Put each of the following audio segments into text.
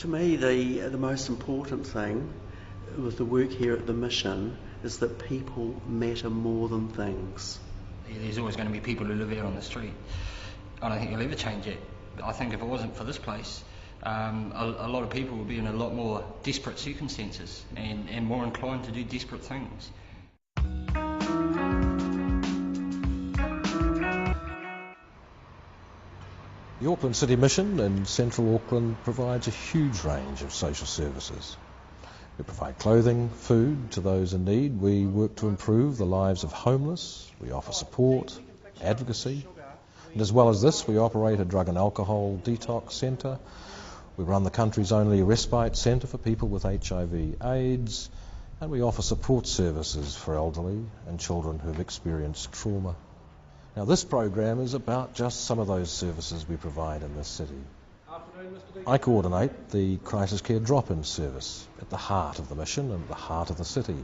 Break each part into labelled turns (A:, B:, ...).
A: To me, the most important thing with the work here at the mission is that people matter more than things.
B: There's always going to be people who live out on the street. I don't think you'll ever change it. I think if it wasn't for this place, a lot of people would be in a lot more desperate circumstances and more inclined to do desperate things.
C: The Auckland City Mission in central Auckland provides a huge range of social services. We provide clothing, food to those in need. We work to improve the lives of homeless. We offer support, advocacy. And as well as this, we operate a drug and alcohol detox centre. We run the country's only respite centre for people with HIV/AIDS. And we offer support services for elderly and children who have experienced trauma. Now, this program is about just some of those services we provide in this city. I coordinate the crisis care drop-in service at the heart of the mission and at the heart of the city.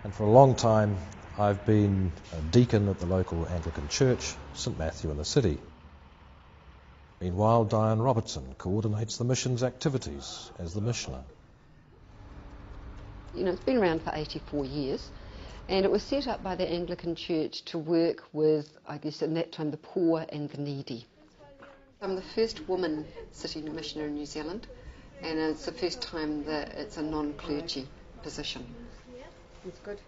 C: And for a long time, I've been a deacon at the local Anglican church, St Matthew in the city. Meanwhile, Diane Robertson coordinates the mission's activities as the missioner.
D: You know, it's been around for 84 years. And it was set up by the Anglican Church to work with, I guess at that time, the poor and the needy. I'm the first woman city missioner in New Zealand, and it's the first time that it's a non-clergy position. That's good.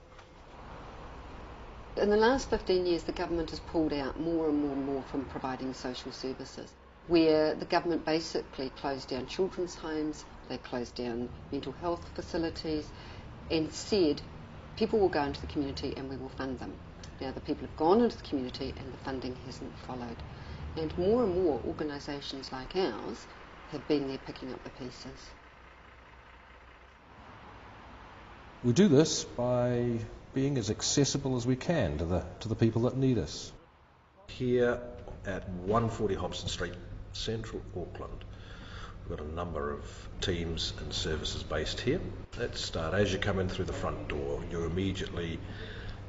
D: In the last 15 years, the government has pulled out more and more from providing social services, where the government basically closed down children's homes, they closed down mental health facilities, and said, people will go into the community and we will fund them. Now the people have gone into the community and the funding hasn't followed. And more organisations like ours have been there picking up the pieces.
C: We do this by being as accessible as we can to the people that need us. Here at 140 Hobson Street, central Auckland, we've got a number of teams and services based here. Let's start. As you come in through the front door, you immediately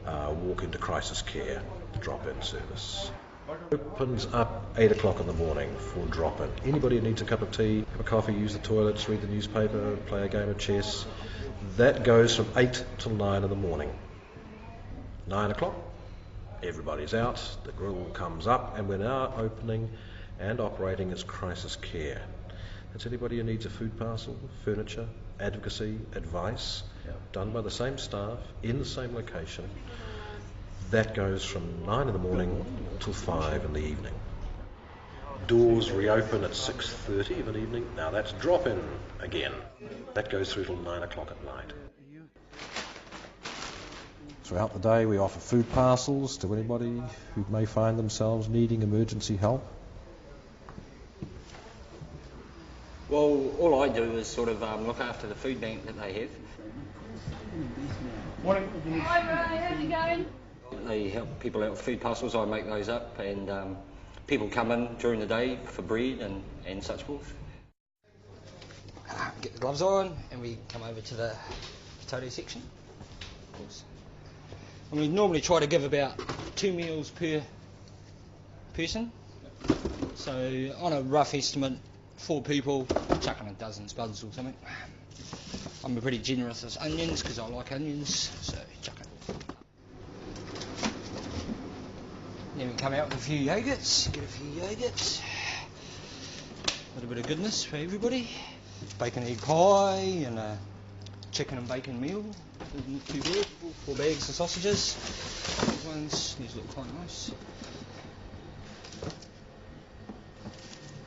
C: walk into crisis care, drop-in service. Opens up 8 o'clock in the morning for drop-in. Anybody who needs a cup of tea, have a coffee, use the toilets, read the newspaper, play a game of chess, that goes from 8 till 9 in the morning. 9 o'clock, everybody's out, the grill comes up, and we're now opening and operating as crisis care. That's anybody who needs a food parcel, furniture, advocacy, advice, done by the same staff, in the same location. That goes from 9 in the morning till 5 in the evening. Doors reopen at 6:30 of an evening. Now that's drop-in again. That goes through till 9 o'clock at night. Throughout the day we offer food parcels to anybody who may find themselves needing emergency help.
B: Well, all I do is sort of look after the food bank that they have.
E: Hi Ray, how's it going?
B: They help people out with food parcels, I make those up, and people come in during the day for bread and such forth. Get the gloves on and we come over to the potato section, of course. And we normally try to give about 2 meals per person, so on a rough estimate, 4 people, chucking a dozen spuds or something. I'm pretty generous with onions because I like onions, so chuck it. Then we come out with a few yoghurts, get a few yoghurts. A little bit of goodness for everybody. Bacon egg pie and a chicken and bacon meal. Not too bad. 4 bags of sausages. These look quite nice.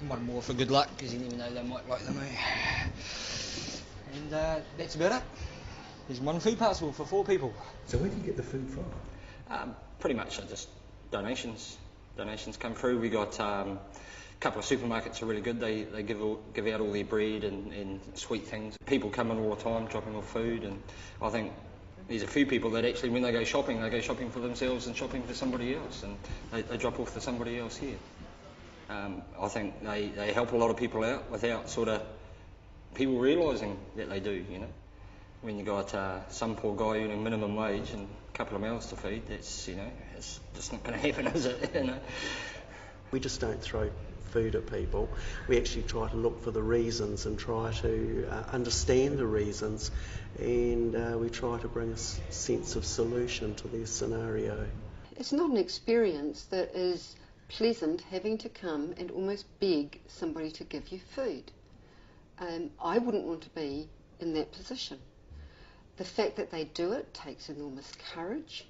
B: One more for good luck, because you never know, they might like them. And that's about it. There's one food parcel for 4 people.
C: So where do you get the food from?
B: Pretty much just donations. Donations come through. We got a couple of supermarkets are really good. They give out all their bread and sweet things. People come in all the time dropping off food, and I think there's a few people that actually, when they go shopping for themselves and shopping for somebody else, and they drop off to somebody else here. I think they help a lot of people out without sort of people realising that they do, you know. When you got some poor guy earning minimum wage and a couple of mouths to feed, that's, you know, it's just not going to happen, is it? You know?
A: We just don't throw food at people. We actually try to look for the reasons and try to understand the reasons, and we try to bring a sense of solution to their scenario.
D: It's not an experience that is pleasant, having to come and almost beg somebody to give you food. I wouldn't want to be in that position. The fact that they do it takes enormous courage.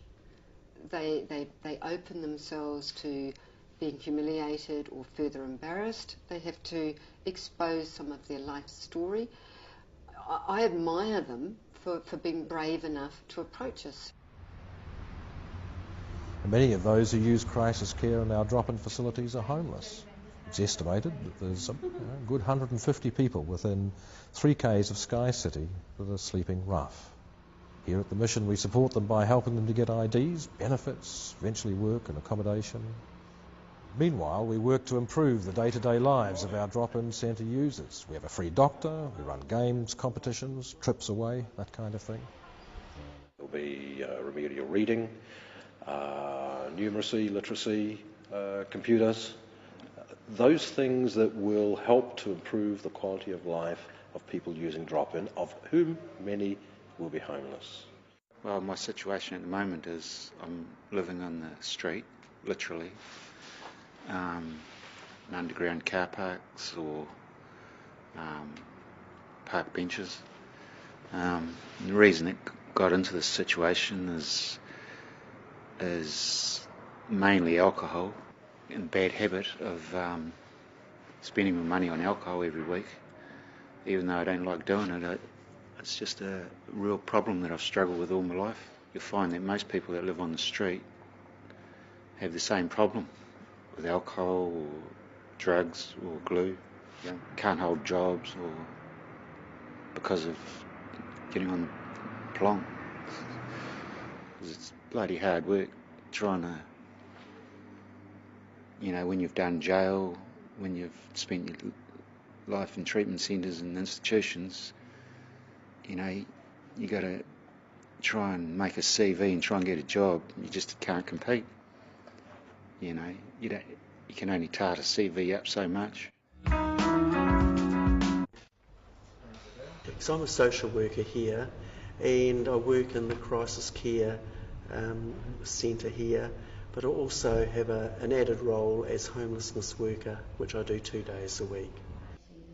D: They open themselves to being humiliated or further embarrassed. They have to expose some of their life story. I admire them for being brave enough to approach us.
C: Many of those who use crisis care in our drop-in facilities are homeless. It's estimated that there's a good 150 people within 3 k's of Sky City that are sleeping rough. Here at the Mission, we support them by helping them to get IDs, benefits, eventually work and accommodation. Meanwhile, we work to improve the day-to-day lives of our drop-in centre users. We have a free doctor, we run games, competitions, trips away, that kind of thing.
F: There'll be remedial reading, numeracy, literacy, computers, those things that will help to improve the quality of life of people using drop-in, of whom many will be homeless.
G: Well, my situation at the moment is I'm living on the street, literally, in underground car parks or park benches. The reason it got into this situation is mainly alcohol and bad habit of spending my money on alcohol every week, even though I don't like doing it. It's just a real problem that I've struggled with all my life. You'll find that most people that live on the street have the same problem with alcohol or drugs or glue. You know, can't hold jobs or because of getting on the plonk. Because it's bloody hard work trying to, you know, when you've done jail, when you've spent your life in treatment centres and institutions, you know, you got to try and make a CV and try and get a job. You just can't compete. You know, you can only tart a CV up so much.
A: So I'm a social worker here, and I work in the crisis care centre here, but I also have an added role as homelessness worker, which I do 2 days a week.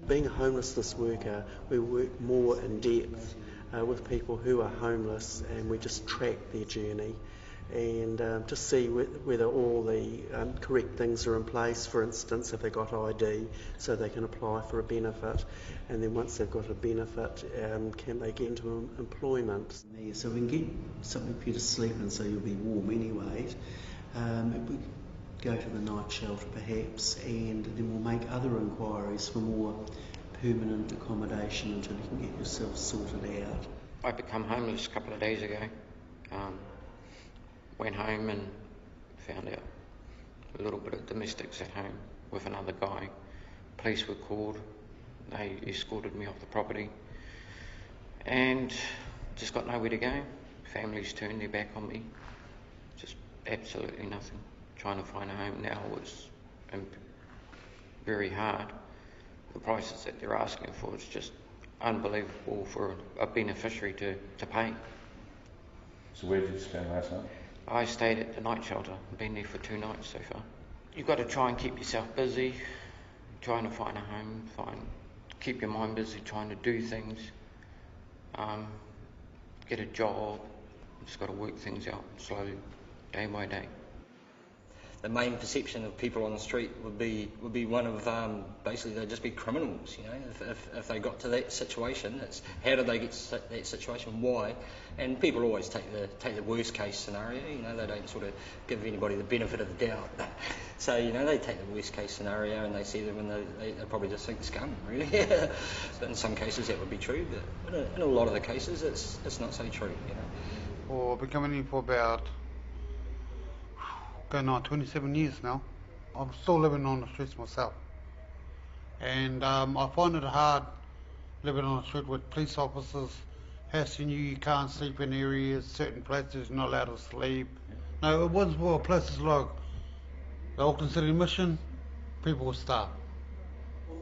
A: Being a homelessness worker, we work more in depth with people who are homeless, and we just track their journey and to see whether all the correct things are in place. For instance, if they've got ID, so they can apply for a benefit, and then once they've got a benefit, can they get into employment? So we can get something for you to sleep in so you'll be warm anyway. We go to the night shelter perhaps, and then we'll make other inquiries for more permanent accommodation until you can get yourself sorted out.
H: I became homeless a couple of days ago. Went home and found out a little bit of domestics at home with another guy. Police were called, they escorted me off the property and just got nowhere to go. Families turned their back on me, just absolutely nothing. Trying to find a home now was very hard. The prices that they're asking for is just unbelievable for a beneficiary to pay.
I: So where did you spend last night?
H: I stayed at the night shelter. I've been there for 2 nights so far. You've got to try and keep yourself busy, trying to find a home, keep your mind busy, trying to do things, get a job. Just got to work things out slowly, day by day.
B: The main perception of people on the street would be one of basically they'd just be criminals, you know. If they got to that situation, it's how did they get to that situation, why? And people always take the worst case scenario, you know. They don't sort of give anybody the benefit of the doubt. So, you know, they take the worst case scenario and they see them and they probably just think scum, really. But in some cases that would be true, but in a lot of the cases it's not so true, you know.
J: Well, I've been coming in for about going on 27 years now. I'm still living on the streets myself, and I find it hard living on the street with police officers asking you can't sleep in areas, certain places you're not allowed to sleep. No, it was more places like the Auckland City Mission, people were starved.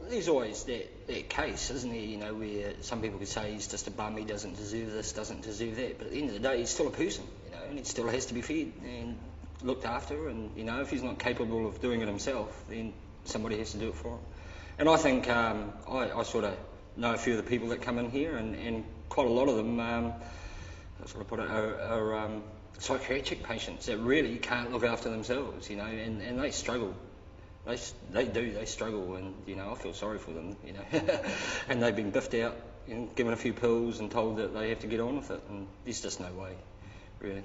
B: There's always that case, isn't there, you know, where some people could say he's just a bum, he doesn't deserve this, doesn't deserve that, but at the end of the day, he's still a person, you know, and he still has to be fed and looked after, and, you know, if he's not capable of doing it himself, then somebody has to do it for him. And I think I sort of know a few of the people that come in here, and quite a lot of them, are psychiatric patients that really can't look after themselves, you know, and they struggle. They struggle, and, you know, I feel sorry for them, you know. And they've been biffed out, you know, given a few pills and told that they have to get on with it, and there's just no way, really.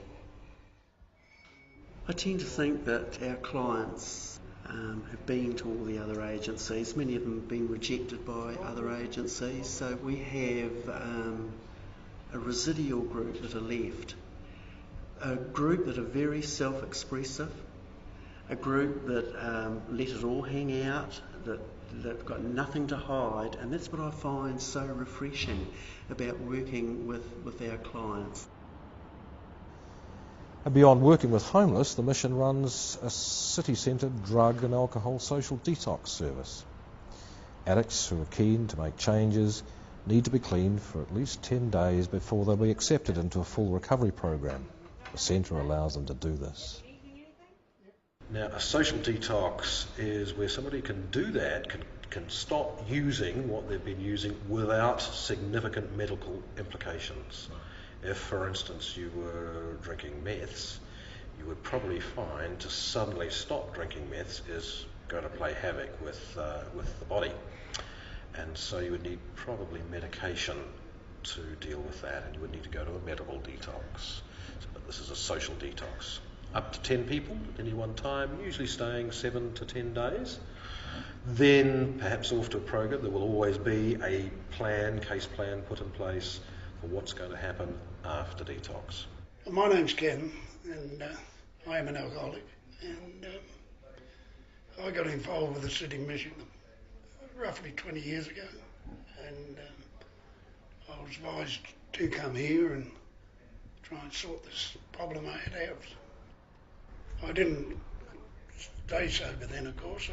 A: I tend to think that our clients have been to all the other agencies. Many of them have been rejected by other agencies, so we have a residual group that are left. A group that are very self-expressive, a group that let it all hang out, that've got nothing to hide, and that's what I find so refreshing about working with our clients.
C: And beyond working with homeless, the mission runs a city-centred drug and alcohol social detox service. Addicts who are keen to make changes need to be cleaned for at least 10 days before they'll be accepted into a full recovery program. The centre allows them to do this.
F: Now, a social detox is where somebody can do that, can stop using what they've been using without significant medical implications. If, for instance, you were drinking meths, you would probably find to suddenly stop drinking meths is going to play havoc with the body. And so you would need probably medication to deal with that, and you would need to go to a medical detox. But this is a social detox. Up to 10 people at any one time, usually staying 7 to 10 days. Then perhaps off to a program. There will always be a case plan put in place for what's going to happen after detox.
K: My name's Ken, and I am an alcoholic, and I got involved with the City Mission roughly 20 years ago, and I was advised to come here and try and sort this problem I had out. I didn't stay sober then, of course.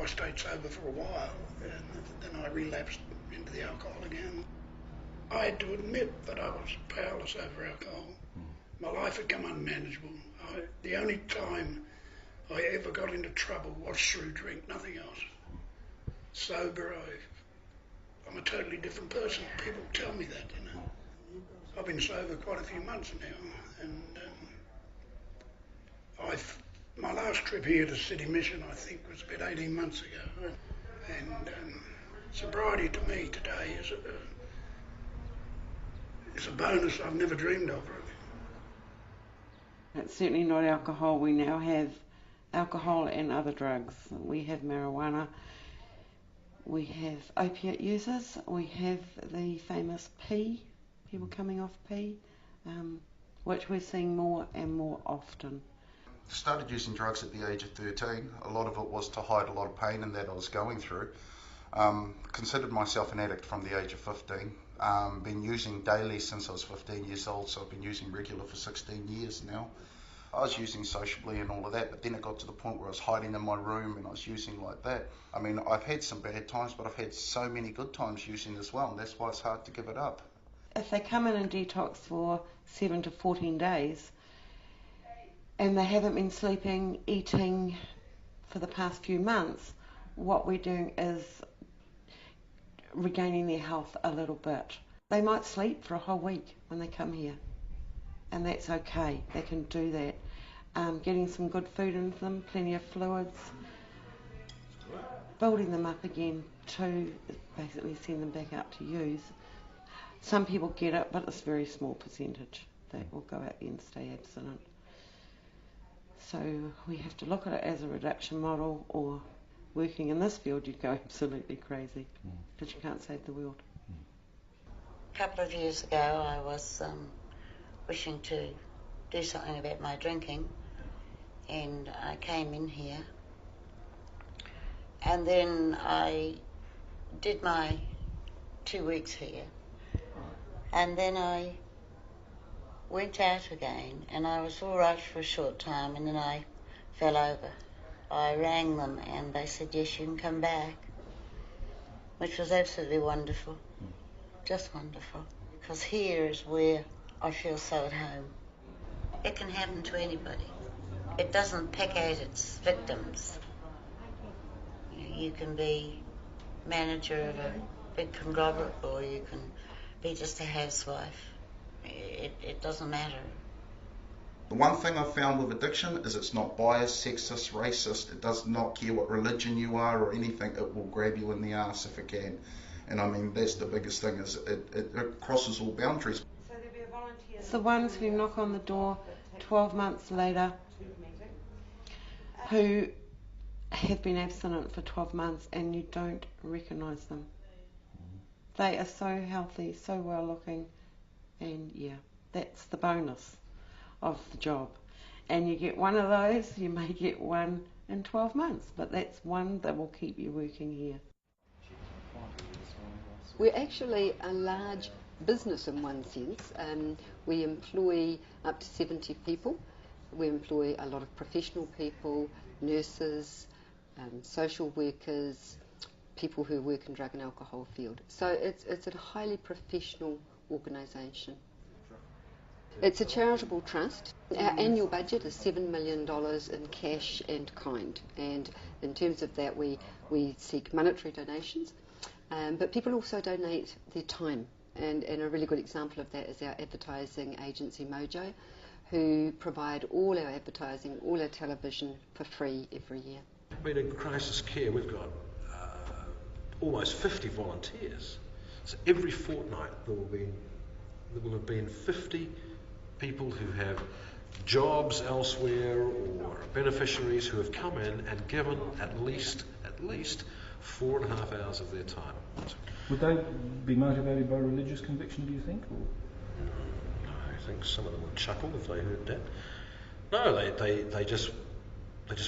K: I stayed sober for a while, and then I relapsed into the alcohol again. I had to admit that I was powerless over alcohol. My life had become unmanageable. The only time I ever got into trouble was through drink, nothing else. Sober, I'm a totally different person. People tell me that, you know. I've been sober quite a few months now, and my last trip here to City Mission, I think, was about 18 months ago. And sobriety to me today is a bonus I've never dreamed of, really.
L: It's certainly not alcohol. We now have alcohol and other drugs. We have marijuana, we have opiate users, we have the famous P, people coming off P, which we're seeing more and more often.
M: Started using drugs at the age of 13. A lot of it was to hide a lot of pain and that I was going through. Considered myself an addict from the age of 15. Been using daily since I was 15 years old, so I've been using regular for 16 years now. I was using sociably and all of that, but then it got to the point where I was hiding in my room and I was using like that. I mean, I've had some bad times, but I've had so many good times using as well, and that's why it's hard to give it up.
L: If they come in and detox for 7 to 14 days, and they haven't been sleeping, eating for the past few months, what we're doing is regaining their health a little bit. They might sleep for a whole week when they come here, and that's okay. They can do that. Getting some good food into them, plenty of fluids, building them up again to basically send them back out to use. Some people get it, but it's a very small percentage that will go out there and stay abstinent. So we have to look at it as a reduction model, or working in this field you'd go absolutely crazy, because you can't save the world.
N: A couple of years ago I was wishing to do something about my drinking, and I came in here, and then I did my 2 weeks here, and then I went out again, and I was all right for a short time, and then I fell over. I rang them and they said, yes, you can come back. which was absolutely wonderful. Just wonderful. Because here is where I feel so at home. It can happen to anybody. It doesn't pick out its victims. You can be manager of a big conglomerate, or you can be just a housewife. It doesn't matter.
M: The one thing I've found with addiction is it's not biased, sexist, racist. It does not care what religion you are or anything. It will grab you in the arse if it can. And I mean, that's the biggest thing, is it crosses all boundaries.
L: It's the ones who knock on the door 12 months later, who have been abstinent for 12 months and you don't recognise them. They are so healthy, so well looking, and yeah, that's the bonus of the job. And you get one of those, you may get one in 12 months, but that's one that will keep you working here.
D: We're actually a large business in one sense. We employ up to 70 people. We employ a lot of professional people, nurses, social workers, people who work in drug and alcohol field. So it's a highly professional organisation. It's a charitable trust. Our annual budget is $7 million in cash and kind, and in terms of that we seek monetary donations, but people also donate their time, and a really good example of that is our advertising agency Mojo, who provide all our advertising, all our television for free every year.
F: I mean, in crisis care we've got almost 50 volunteers. So every fortnight there will have been 50 people who have jobs elsewhere or beneficiaries who have come in and given at least 4.5 hours of their time.
I: Would they be motivated by religious conviction, do you think? Or?
F: I think some of them would chuckle if they heard that. No, they just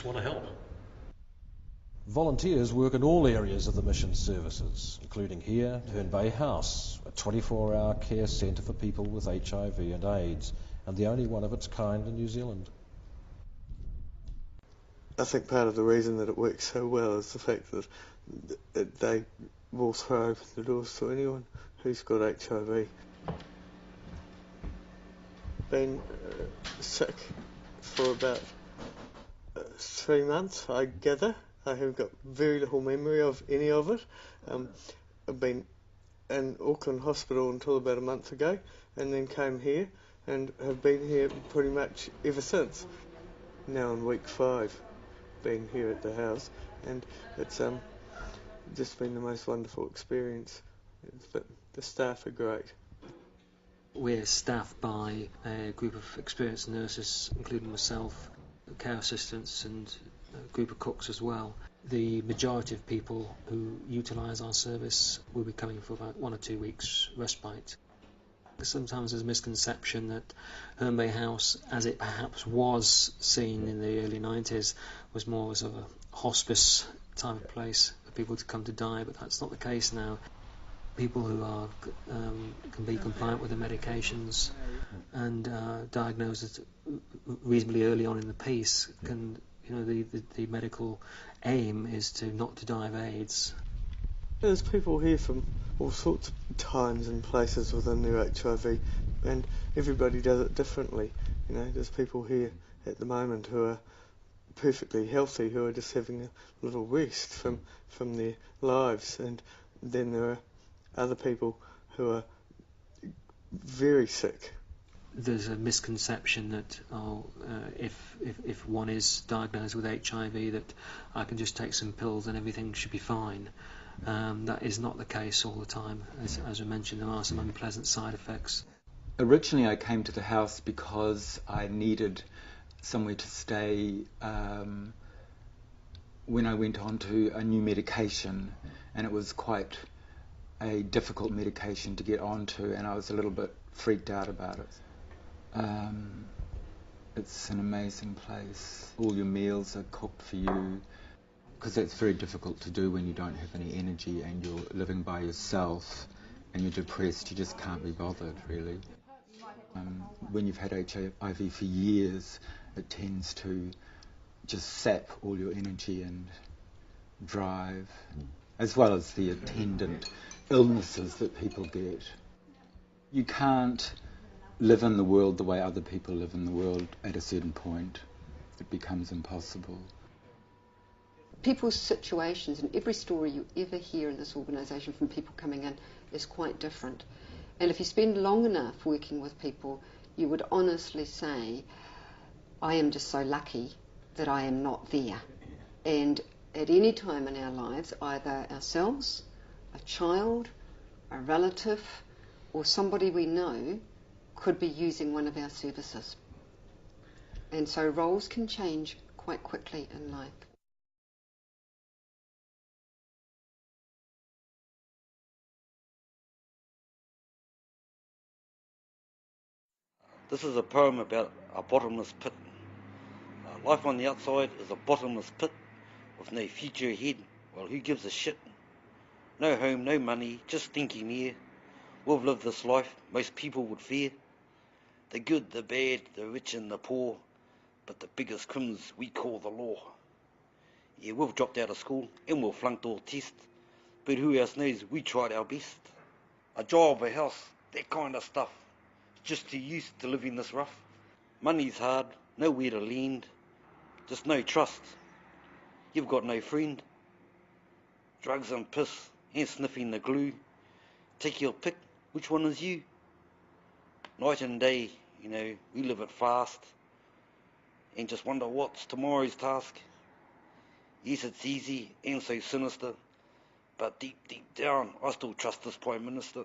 F: want to help.
C: Volunteers work in all areas of the mission services, including here, Herne Bay House, a 24-hour care centre for people with HIV and AIDS, and the only one of its kind in New Zealand.
A: I think part of the reason that it works so well is the fact that they will throw open the doors to anyone who's got HIV. Been sick for about 3 months, I gather. I have got very little memory of any of it. I've been in Auckland Hospital until about a month ago, and then came here and have been here pretty much ever since. Now in week 5, being here at the house, and it's just been the most wonderful experience. The staff are great.
O: We're staffed by a group of experienced nurses, including myself, care assistants and a group of cooks as well. The majority of people who utilise our service will be coming for about 1 or 2 weeks respite. Sometimes there's a misconception that Herne Bay House, as it perhaps was seen in the early 90s, was more as a hospice type of place for people to come to die, but that's not the case now. People who are can be compliant with the medications and diagnosed reasonably early on in the piece can, the medical aim is not to die of AIDS.
A: There's people here from all sorts of times and places within their HIV, and everybody does it differently. There's people here at the moment who are perfectly healthy, who are just having a little rest from their lives, and then there are other people who are very sick.
O: There's a misconception that if one is diagnosed with HIV, that I can just take some pills and everything should be fine. That is not the case all the time. As I mentioned, there are some unpleasant side effects.
P: Originally I came to the house because I needed somewhere to stay when I went on to a new medication, and it was quite a difficult medication to get onto, and I was a little bit freaked out about it. It's an amazing place. All your meals are cooked for you, because that's very difficult to do when you don't have any energy and you're living by yourself and you're depressed. You just can't be bothered, really. When you've had HIV for years, it tends to just sap all your energy and drive. as well as the attendant illnesses that people get. You can't live in the world the way other people live in the world at a certain point. It becomes impossible.
D: People's situations, and every story you ever hear in this organisation from people coming in is quite different. And if you spend long enough working with people, you would honestly say, I am just so lucky that I am not there. And at any time in our lives, either ourselves, a child, a relative, or somebody we know could be using one of our services. And so roles can change quite quickly in life.
Q: This is a poem about a bottomless pit. Life on the outside is a bottomless pit with no future ahead. Well, who gives a shit? No home, no money, just stinking air. We've lived this life most people would fear. The good, the bad, the rich and the poor, but the biggest crims we call the law. Yeah, we've dropped out of school and we've flunked all tests, but who else knows we tried our best. A job, a house, that kind of stuff. Just too used to living this rough. Money's hard, nowhere to lend, just no trust. You've got no friend. Drugs and piss and sniffing the glue. Take your pick, which one is you? Night and day, we live it fast and just wonder what's tomorrow's task. Yes, it's easy and so sinister, but deep, deep down, I still trust this Prime Minister.